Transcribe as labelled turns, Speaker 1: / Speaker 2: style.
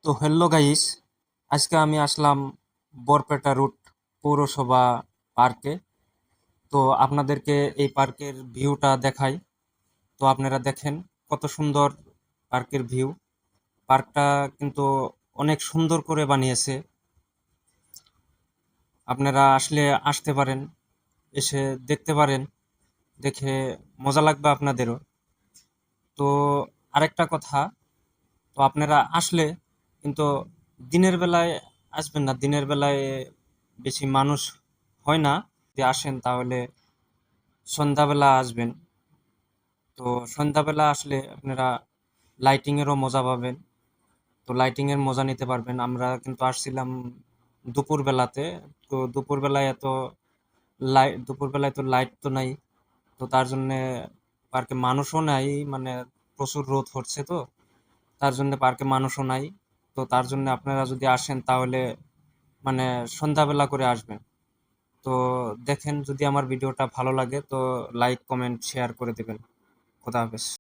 Speaker 1: তো hello guys, আজকে আমি আসলাম বরপেটা রুট পৌরসভা পার্কে। তো আপনাদেরকে এই পার্কের ভিউটা দেখাই। তো আপনারা দেখেন কত সুন্দর পার্কের ভিউ। পার্কটা কিন্তু অনেক সুন্দর করে বানিয়েছে। আপনারা আসতে পারেন, এসে দেখতে পারেন, দেখে মজা লাগবে আপনাদেরও। তো আরেকটা কথা, তো আপনারা আসলে কিন্তু দিনের বেলায় আসবেন না। দিনের বেলায় বেশি মানুষ হয় না। যদি আসেন তাহলে সন্ধ্যাবেলা আসবেন। তো সন্ধ্যাবেলা আসলে আপনারা লাইটিং এরও মজা পাবেন। তো লাইটিং এর মজা নিতে পারবেন। আমরা কিন্তু আসছিলাম দুপুর বেলাতে। তো দুপুর বেলায় তো লাইট তো নাই। তো তার জন্য পার্কে মানুষও নাই, মানে প্রচুর রোদ হচ্ছে। তো তার জন্য পার্কে মানুষও নাই। তো তার জন্য আপনারা যদি আসেন তাহলে মানে সন্ধ্যাবেলা করে আসবেন। তো দেখেন, যদি আমার ভিডিওটা ভালো লাগে তো লাইক কমেন্ট শেয়ার করে দেবেন। খোদা হাফেজ।